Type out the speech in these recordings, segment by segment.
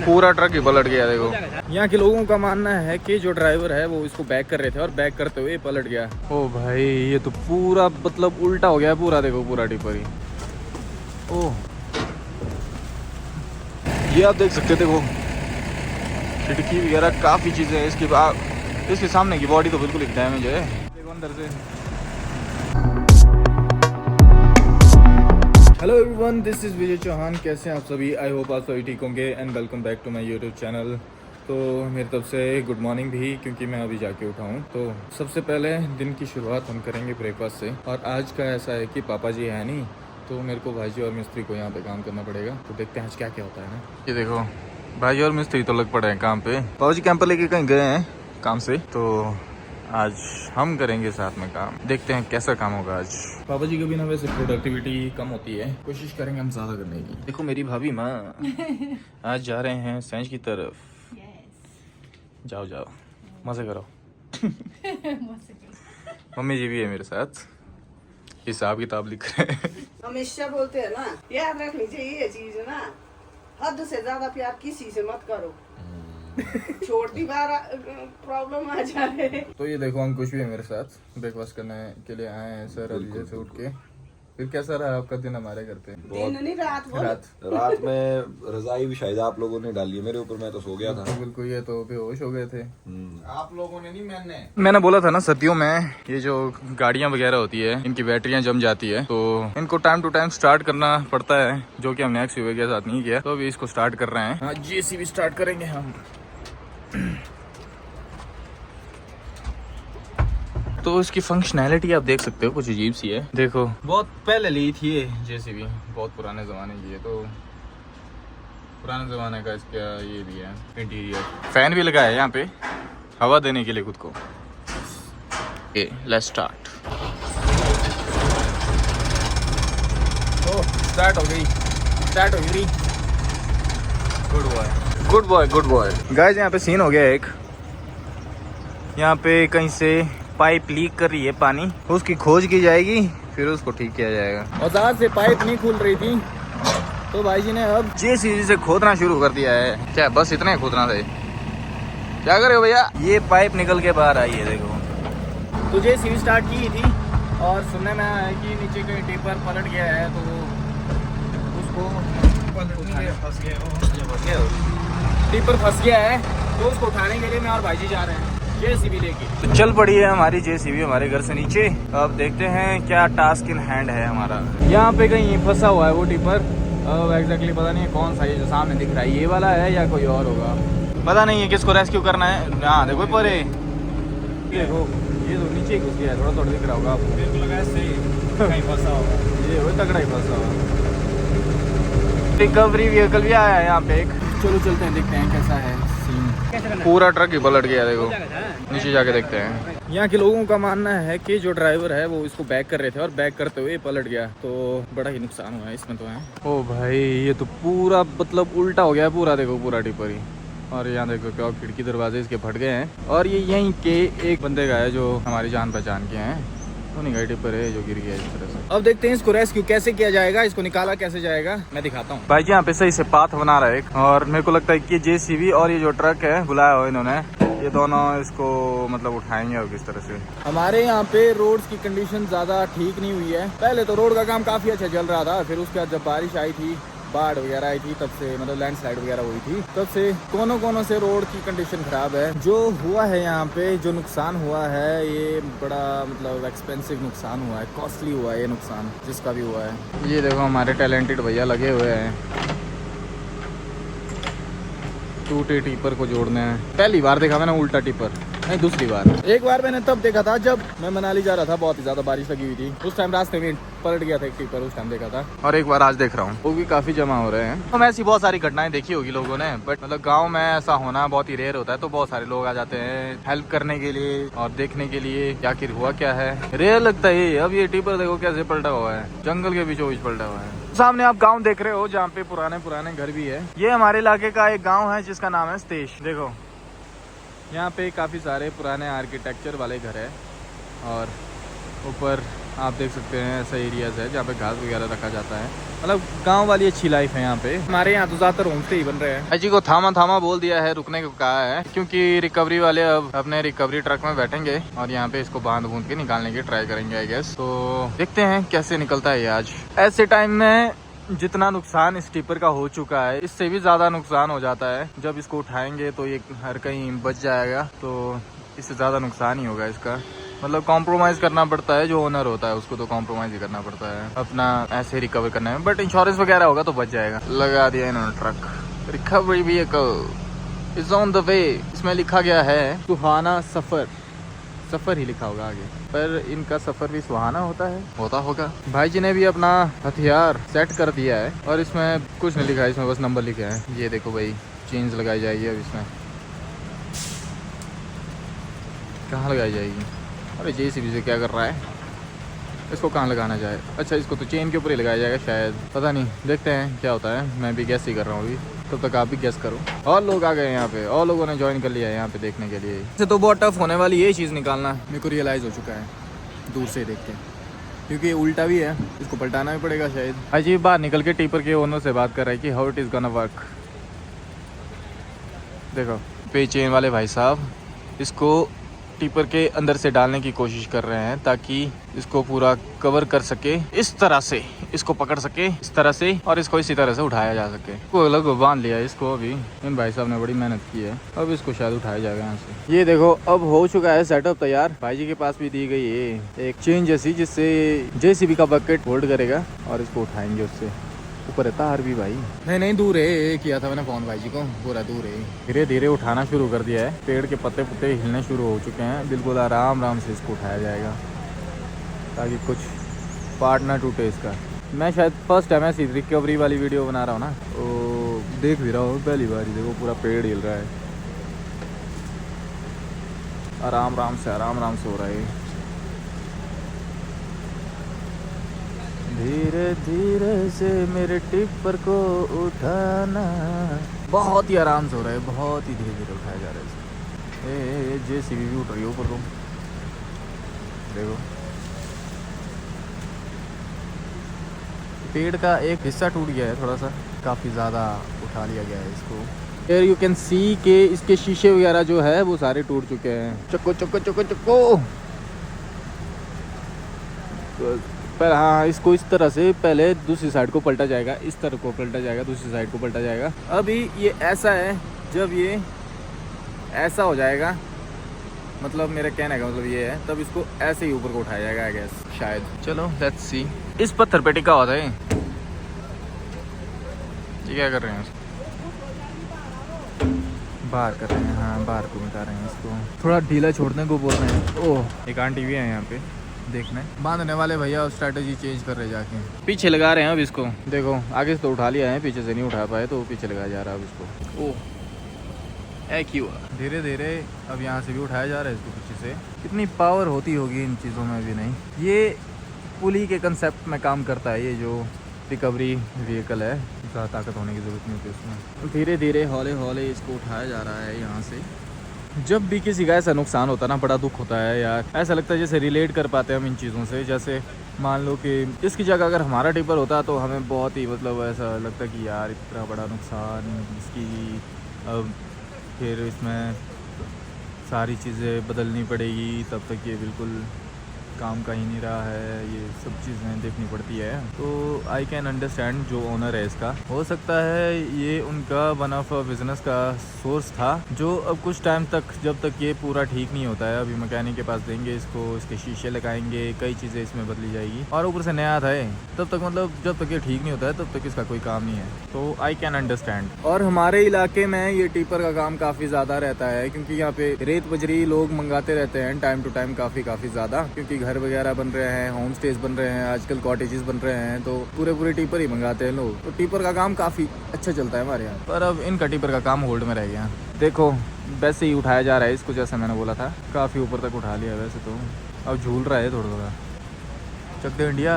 पूरा ट्रक ही पलट गया। देखो यहाँ के लोगों का मानना है कि जो ड्राइवर है वो इसको बैक कर रहे थे और बैक करते हुए पलट गया। ओ भाई ये तो पूरा मतलब उल्टा हो गया पूरा। देखो पूरा टिपर ही। ओह ये आप देख सकते, देखो खिड़की वगैरह काफ़ी चीज़ें हैं इसके बाद। इसके सामने की बॉडी तो बिल्कुल एक डैमेज है। देखो अंदर से। हेलो एवरीवन, दिस इज़ विजय चौहान। कैसे हैं आप सभी? आई होप आप सभी ठीक होंगे and welcome back to my YouTube channel. तो मेरी तरफ से गुड मॉर्निंग भी, क्योंकि मैं अभी जाके उठा हूँ। तो सबसे पहले दिन की शुरुआत हम करेंगे ब्रेकफास्ट से। और आज का ऐसा है कि पापा जी है नहीं, तो मेरे को भाई जी और मिस्त्री को यहाँ पे काम करना पड़ेगा। तो देखते हैं आज क्या क्या होता है ना। ये देखो भाई और मिस्त्री तो लग पड़े हैं काम पे। पापा जी कैंप पर लेके कहीं गए हैं काम से, तो आज हम करेंगे साथ में काम। देखते हैं कैसा काम होगा आज। पापा जी को भी ना वैसे प्रोडक्टिविटी कम होती है, कोशिश करेंगे हम ज्यादा करने की। देखो मेरी भाभी माँ आज जा रहे हैं सेंच की तरफ। जाओ जाओ मजे करो। मम्मी जी भी है मेरे साथ, हिसाब किताब लिख रहे हैं। हमेशा बोलते हैं ना, याद रखनी चाहिए ये चीज ना, हद से ज्यादा प्यार किसी से मत करो। छोटी बार प्रॉब्लम आ जाए। तो ये देखो अंकुश भी है मेरे साथ, ब्रेकफास्ट करने के लिए आए हैं सर अभी से उठ के। फिर कैसा रहा आपका दिन हमारे घर पे? दिन नहीं रात में रजाई भी शायद आप लोगों ने डाली है मेरे ऊपर, मैं तो सो गया था। बिल्कुल, ये तो बेहोश हो गए थे। आप लोगों ने नहीं, मैंने बोला था ना, सर्दियों में ये जो गाड़ियां वगैरह होती है इनकी बैटरियां जम जाती है, तो इनको टाइम टू टाइम स्टार्ट करना पड़ता है, जो कि हमने एक्सयूवी के साथ नहीं किया। तो अभी इसको स्टार्ट कर रहे हैं। हाँ जेसीबी स्टार्ट करेंगे हम। तो इसकी फंक्शनैलिटी आप देख सकते हो, कुछ अजीब सी है। देखो बहुत पहले ली थी ये जेसीबी, बहुत पुराने ज़माने की है। तो पुराने ज़माने का इसका ये भी है इंटीरियर। फैन भी लगा है यहाँ पे हवा देने के लिए खुद को। Okay let's start. Oh start हो गई, स्टार्ट हो गई। Good boy good boy good boy. Guys यहाँ पे सीन हो गया एक, यहाँ पे कहीं से पाइप लीक कर रही है पानी, उसकी खोज की जाएगी, फिर उसको ठीक किया जाएगा। औजार से पाइप नहीं खुल रही थी, तो भाई जी ने अब जेसीबी से खोदना शुरू कर दिया है। क्या बस इतना ही खोदना था? क्या करे हो भैया? ये पाइप निकल के बाहर आई है देखो। तो जेसीबी स्टार्ट की थी और सुनने में आया है कि नीचे कहीं टिपर पलट गया है, तो उसको टिपर फंस गया है, तो उसको उठाने के लिए मैं और भाई जी जा रहे हैं जेसीबी लेके। तो चल पड़ी है हमारी जेसीबी हमारे घर से नीचे। अब देखते हैं क्या टास्क इन हैंड है हमारा। यहाँ पे कहीं फंसा हुआ है वो टिपर। अब एग्जैक्टली पता नहीं है कौन सा, ये जो सामने दिख रहा है ये वाला है या कोई और होगा, पता नहीं है। किसको रेस्क्यू करना है? हाँ देखो परे, देखो ये तो नीचे घुस गया है, थोड़ा थोड़ा दिख रहा होगा आपको। कहीं फंसा होगा, ये वो तगड़ा ही फंसा होगा। रिकवरी व्हीकल भी आया है यहाँ पे एक। चलो चलते हैं, देखते हैं कैसा है सीन। पूरा ट्रक ही पलट गया। देखो नीचे जाके देखते हैं। यहाँ के लोगों का मानना है कि जो ड्राइवर है वो इसको बैक कर रहे थे और बैक करते हुए पलट गया, तो बड़ा ही नुकसान हुआ है इसमें तो है। ओ भाई ये तो पूरा मतलब उल्टा हो गया पूरा। देखो पूरा टिपर ही। और यहाँ देखो क्या खिड़की दरवाजे इसके फट गए हैं। और ये यहीं के एक बंदे का है जो हमारी जान पहचान के हैं, उन्हीं का टिपर है जो गिर गया इस तरह से। अब देखते हैं इसको रेस्क्यू कैसे किया जाएगा, इसको निकाला कैसे जाएगा, मैं दिखाता हूँ। भाई जी यहाँ पे सही से पाथ बना रहा है एक, और मेरे को लगता है कि जेसीबी और ये जो ट्रक है बुलाया हो इन्होंने, ये दोनों इसको मतलब उठाएंगे और किस तरह से। हमारे यहाँ पे रोड्स की कंडीशन ज्यादा ठीक नहीं हुई है। पहले तो रोड का काम काफी अच्छा चल रहा था, फिर उसके बाद जब बारिश आई थी, बाढ़ वगैरह आई थी, तब से मतलब लैंडस्लाइड वगैरह हुई थी, तब से कोनों से रोड की कंडीशन खराब है। जो हुआ है यहाँ पे, जो नुकसान हुआ है, ये बड़ा मतलब एक्सपेंसिव नुकसान हुआ है, कॉस्टली हुआ है ये नुकसान जिसका भी हुआ है। ये देखो हमारे टैलेंटेड भैया लगे हुए हैं टूटे टिपर को जोड़ने हैं। पहली बार देखा मैंने उल्टा टिपर, नहीं दूसरी बार। एक बार मैंने तब देखा था जब मैं मनाली जा रहा था, बहुत ही ज्यादा बारिश लगी हुई थी, उस टाइम रास्ते में पलट गया था एक टिपर, उस टाइम देखा था। और एक बार आज देख रहा हूँ, वो भी काफी जमा हो रहे हैं। तो ऐसी बहुत सारी घटनाएं देखी होगी लोगों ने, बट मतलब गांव में ऐसा होना बहुत ही रेयर होता है। तो बहुत सारे लोग आ जाते हैं हेल्प करने के लिए और देखने के लिए कि आखिर हुआ क्या है। रेयर लगता है ये। अब ये टिपर देखो कैसे पलटा हुआ है, जंगल के बीचों बीच पलटा हुआ है। सामने आप गांव देख रहे हो जहाँ पे पुराने घर भी है। ये हमारे इलाके का एक गाँव है जिसका नाम है सतेश। देखो यहाँ पे काफ़ी सारे पुराने आर्किटेक्चर वाले घर है और ऊपर आप देख सकते हैं ऐसा एरियाज है जहाँ पे घास वगैरह रखा जाता है। मतलब गांव वाली अच्छी लाइफ है यहाँ पे। हमारे यहाँ तो ज़्यादातर होम स्टे ही बन रहे हैं। जी को थामा थामा बोल दिया है, रुकने को कहा है, क्योंकि रिकवरी वाले अब अपने रिकवरी ट्रक में बैठेंगे और यहाँ पे इसको बांध बूंद के निकालने की ट्राई करेंगे आई गेस। तो देखते हैं कैसे निकलता है ये आज। ऐसे टाइम में जितना नुकसान इस टिपर का हो चुका है, इससे भी ज़्यादा नुकसान हो जाता है। जब इसको उठाएंगे तो ये हर कहीं बच जाएगा, तो इससे ज़्यादा नुकसान ही होगा इसका। मतलब कॉम्प्रोमाइज़ करना पड़ता है, जो ओनर होता है उसको तो कॉम्प्रोमाइज़ ही करना पड़ता है अपना ऐसे रिकवर करने में। बट इंश्योरेंस वगैरह होगा तो बच जाएगा। लगा दिया इन्होंने truck. Recovery vehicle is on the way. इसमें लिखा गया है सुहाना सफ़र, सफ़र ही लिखा होगा आगे, पर इनका सफ़र भी सुहाना होता है, होता होगा। भाई जी ने भी अपना हथियार सेट कर दिया है और इसमें कुछ नहीं लिखा है, इसमें बस नंबर लिखा है। ये देखो भाई, चेंज लगाई जाएगी अब इसमें। कहाँ लगाई जाएगी? अरे जेसीबी से क्या कर रहा है? इसको कहाँ लगाना जाए? अच्छा, इसको तो चेन के ऊपर ही लगाया जाएगा शायद, पता नहीं, देखते हैं क्या होता है। मैं भी गैस ही कर रहा हूँ अभी, तब तक आप भी गैस करो। और लोग आ गए यहाँ पे, और लोगों ने ज्वाइन कर लिया है यहाँ पे देखने के लिए। इससे तो बहुत टफ होने वाली ये चीज़ निकालना, मेरे को रियलाइज़ हो चुका है दूर से देख के, क्योंकि ये उल्टा भी है, इसको पलटाना भी पड़ेगा शायद। अजीब बात निकल के टिपर के ओनर से बात कर रहा है कि how it is gonna work. देखो पे चेन वाले भाई साहब इसको टिपर के अंदर से डालने की कोशिश कर रहे हैं ताकि इसको पूरा कवर कर सके, इस तरह से इसको पकड़ सके इस तरह से, और इसको इसी तरह से उठाया जा सके। को अलग बांध लिया इसको, अभी इन भाई साहब ने बड़ी मेहनत की है। अब इसको शायद उठाया जाएगा यहाँ से। ये देखो अब हो चुका है सेटअप तैयार। भाई जी के पास भी दी गई है एक चेन जैसी, जिससे जेसीबी का बकेट होल्ड करेगा और इसको उठाएंगे उससे। ऊपर है तार भी भाई, नहीं दूर है, किया था मैंने फोन भाई जी को, पूरा दूर है। धीरे धीरे उठाना शुरू कर दिया है, पेड़ के पत्ते पुत्ते हिलने शुरू हो चुके हैं। बिल्कुल आराम से इसको उठाया जाएगा ताकि कुछ पार्ट ना टूटे इसका। मैं शायद फर्स्ट टाइम ऐसी रिकवरी वाली वीडियो बना रहा हूँ ना, तो देख भी रहा हूँ पहली बार ही। देखो पूरा पेड़ हिल रहा है, आराम से हो रहा है। धीरे धीरे से मेरे टिपर को उठाना, बहुत ही आराम से हो रहा है, बहुत ही धीरे धीरे उठाया जा रहा है। जेसीबी भी उठ रही है ऊपर को, देखो पेड़ का एक हिस्सा टूट गया है थोड़ा सा, काफ़ी ज़्यादा उठा लिया गया है इसको। फिर यू कैन सी के इसके शीशे वगैरह जो है वो सारे टूट चुके हैं। चक्को चक्को चक्को चक्को। पर हाँ, इसको इस तरह से पहले दूसरी साइड को पलटा जाएगा, इस तरह को पलटा जाएगा, दूसरी साइड को पलटा जाएगा। अभी ये ऐसा है, जब ये ऐसा हो जाएगा, मतलब मेरा कहने का मतलब ये है, तब इसको ऐसे ही ऊपर को उठाया जाएगा आई गेस शायद। चलो लेट्स सी। इस पत्थर पे टिका होता है ये क्या कर रहे हैं? बाहर कर रहे हैं, हाँ बाहर को मिटा रहे हैं इसको, थोड़ा ढीला छोड़ने को बोल रहे हैं। ओह, एक आंटी भी है यहाँ पे देखना है। बांधने वाले भैया स्ट्रैटेजी चेंज कर रहे जाके, पीछे लगा रहे हैं अब इसको। देखो आगे से तो उठा लिया है, पीछे से नहीं उठा पाए तो पीछे लगाया जा रहा है अब इसको। ओह क्यों? धीरे धीरे अब यहाँ से भी उठाया जा रहा है इसको पीछे से। कितनी पावर होती होगी इन चीज़ों में भी नहीं। ये पुली के कंसेप्ट में काम करता है, ये जो रिकवरी व्हीकल है, ज़्यादा ताकत होने की ज़रूरत नहीं होती उसमें। धीरे धीरे हौले हौले इसको उठाया जा रहा है यहाँ से। जब भी किसी का ऐसा नुकसान होता है ना, बड़ा दुख होता है यार। ऐसा लगता है जैसे रिलेट कर पाते हैं हम इन चीज़ों से। जैसे मान लो कि इसकी जगह अगर हमारा टिपर होता तो हमें बहुत ही मतलब ऐसा लगता कि यार इतना बड़ा नुकसान इसकी, अब फिर इसमें सारी चीज़ें बदलनी पड़ेगी, तब तक ये बिल्कुल काम का ही नहीं रहा है, ये सब चीज़ें देखनी पड़ती है। तो आई कैन अंडरस्टैंड जो ओनर है इसका, हो सकता है ये उनका वन ऑफ बिजनेस का सोर्स था, जो अब कुछ टाइम तक, जब तक ये पूरा ठीक नहीं होता है, अभी मैकेनिक के पास देंगे इसको, इसके शीशे लगाएंगे, कई चीज़ें इसमें बदली जाएगी, और ऊपर से नया था तब तक, मतलब जब तक ये ठीक नहीं होता है तब तक इसका कोई काम नहीं है। तो आई कैन अंडरस्टैंड। और हमारे इलाके में ये टिपर का काम काफ़ी ज़्यादा रहता है, क्योंकि यहाँ पे रेत बजरी लोग मंगाते रहते हैं टाइम टू टाइम, काफ़ी ज़्यादा, क्योंकि घर वगैरह बन रहे हैं, होम स्टेज बन रहे हैं, आजकल कॉटेजेस बन रहे हैं, तो पूरे टिपर ही मंगाते हैं लोग। तो टिपर का काम काफ़ी अच्छा चलता है हमारे यहाँ। पर अब इनका टिपर का काम होल्ड में रह गया। देखो वैसे ही उठाया जा रहा है इसको, जैसा मैंने बोला था, काफ़ी ऊपर तक उठा लिया वैसे तो, अब झूल रहा है थोड़ा। चक दे इंडिया,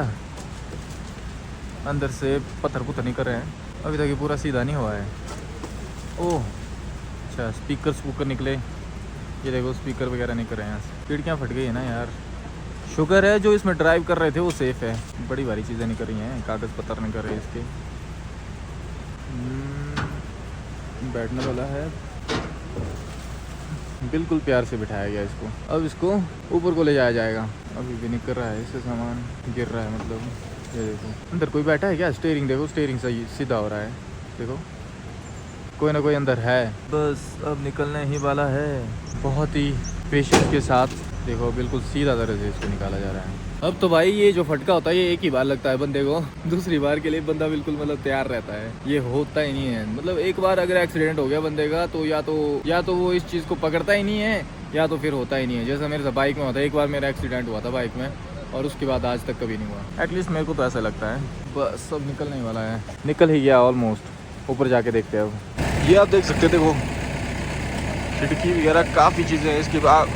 अंदर से पत्थर पुत्थर नहीं कर रहे हैं अभी तक, ये पूरा सीधा नहीं हुआ है। ओह अच्छा, स्पीकर निकले, ये देखो स्पीकर वगैरह नहीं कर रहे हैं यहाँ से। खिड़कियाँ फट गई है ना यार, शुक्र है जो इसमें ड्राइव कर रहे थे वो सेफ है, बड़ी भारी चीज़ें नहीं कर रही हैं, कागज़ पत्थर नहीं कर रहे इसके। बैठने वाला है, बिल्कुल प्यार से बिठाया गया इसको। अब इसको ऊपर को ले जाया जाएगा, अभी भी निकल रहा है, इससे सामान गिर रहा है, मतलब ये देखो अंदर कोई बैठा है क्या? स्टीयरिंग देखो, स्टीयरिंग सही सीधा हो रहा है, देखो कोई ना कोई अंदर है। बस अब निकलने ही वाला है, बहुत ही पेशेंस के साथ, देखो बिल्कुल सीधा तरह से इसको निकाला जा रहा है। अब तो भाई ये जो फटका होता है ये एक ही बार लगता है बंदे को, दूसरी बार के लिए बंदा बिल्कुल मतलब तैयार रहता है, ये होता ही नहीं है। मतलब एक बार अगर एक्सीडेंट हो गया बंदे का तो या तो वो इस चीज़ को पकड़ता ही नहीं है, या तो फिर होता ही नहीं है। जैसा मेरे साथ बाइक में होता है, एक बार मेरा एक्सीडेंट हुआ था बाइक में, और उसके बाद आज तक कभी नहीं हुआ, एटलीस्ट मेरे को तो ऐसा लगता है। बस अब निकलने वाला है, निकल ही गया ऑलमोस्ट। ऊपर जाके देखते हैं अब। ये आप देख सकते, देखो खिड़की वगैरह काफ़ी चीज़ें हैं इसके बाद।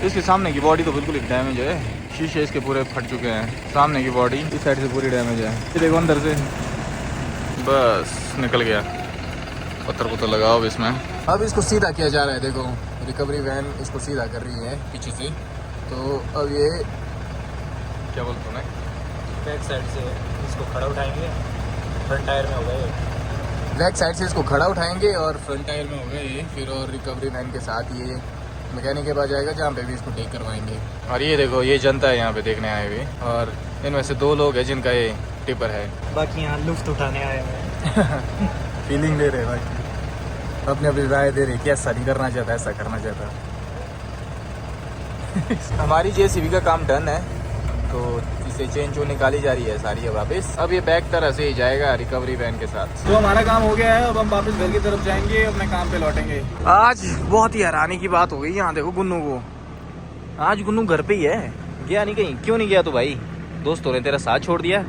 इसके सामने की बॉडी तो बिल्कुल एक डैमेज है, शीशे इसके पूरे फट चुके हैं, सामने की बॉडी इस साइड से पूरी डैमेज है। ये देखो अंदर से बस निकल गया, पत्थर पुत्थर लगाओ अब इसमें। अब इसको सीधा किया जा रहा है, देखो रिकवरी वैन इसको सीधा कर रही है पीछे से। तो अब ये क्या बोलते हैं, बैक साइड से इसको खड़ा उठाएंगे, फ्रंट टायर में होगा ये, बैक साइड से इसको खड़ा उठाएंगे और फ्रंट टायर में होगा ये, फिर और रिकवरी वैन के साथ ये मैकेनिक के पास जाएगा जहाँ पे भी इसको ठीक करवाएंगे। और ये देखो ये जनता है यहाँ पे देखने आए हुए, और इनमें से 2 लोग हैं जिनका ये टिपर है, बाकी यहाँ लुफ्त उठाने आए हैं। फीलिंग दे रहे बाकी, अपनी अपनी राय दे रहे कि ऐसा नहीं करना चाहता, ऐसा करना चाहता। हमारी जेसीबी का काम डन है, तो इसे चेंज जो निकाली जा रही है सारी है वापस। अब ये बैक तरह से ही जाएगा रिकवरी वैन के साथ। तो हमारा काम हो गया है, अब हम वापस घर की तरफ जाएंगे, अपने काम पे लौटेंगे। आज बहुत ही हैरानी की बात हो गई, यहाँ देखो गुन्नू को, आज गुन्नू घर पे ही है, गया नहीं कहीं। क्यों नहीं गया? तो भाई दोस्तों ने तेरा साथ छोड़ दिया,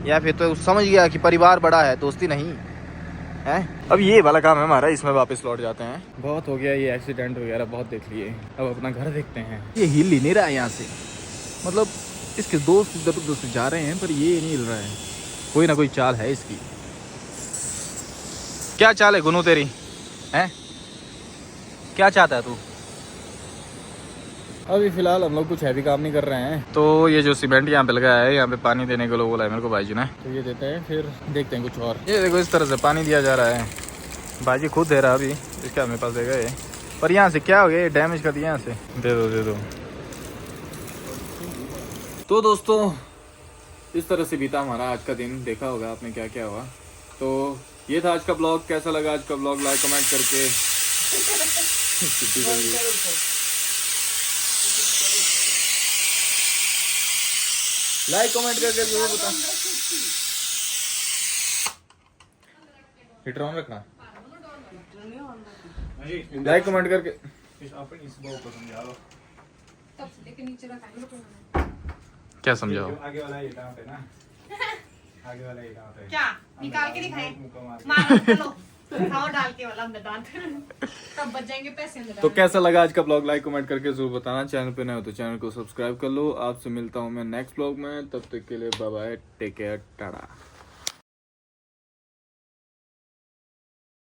या फिर तो समझ गया कि परिवार बड़ा है, दोस्ती नहीं है। अब ये वाला काम है हमारा, इसमें वापस लौट जाते हैं। बहुत हो गया ये एक्सीडेंट वगैरह, बहुत देख लिए, अब अपना घर देखते हैं। ये हिल ही नहीं रहा है यहाँ से, मतलब इसके दोस्त इधर उधर से जा रहे हैं पर ये नहीं हिल रहा है, कोई ना कोई चाल है इसकी। क्या चाल है गुनू तेरी, हैं? क्या चाहता है तू? अभी फिलहाल हम लोग कुछ हैवी काम नहीं कर रहे हैं, तो ये जो सीमेंट यहाँ पे लगाया है, यहाँ पे पानी देने के लोग बोला है मेरे को भाई जी ने, तो ये देते हैं, फिर देखते हैं कुछ और। ये देखो इस तरह से पानी दिया जा रहा है, भाई खुद दे रहा है अभी, इसका मेरे पास देगा ये। पर यहाँ से क्या हो गया, डैमेज कर दिया यहाँ से, दे दो। तो दोस्तों इस तरह से बीता हमारा आज का दिन, देखा होगा आपने क्या क्या हुआ। तो ये था आज का ब्लॉग, कैसा लगा आज का ब्लॉग लाइक कमेंट करके जरूर बता। हीटर ऑन रखना, लाइक कमेंट करके क्या समझाओ? आगे वाला ये कहाँ पे ना, आगे वाला ये कहाँ पे, क्या निकाल के दिखाएं? मारो चलो, खाओ डाल के वाला अंदर दांत, तब बच जाएंगे पैसे अंदर। तो कैसा लगा आज का ब्लॉग लाइक कमेंट करके जरूर बताना। चैनल पे नए हो तो चैनल को सब्सक्राइब कर लो। आपसे मिलता हूँ मैं नेक्स्ट ब्लॉग में, तब तक के लिए bye bye, take care, Tata.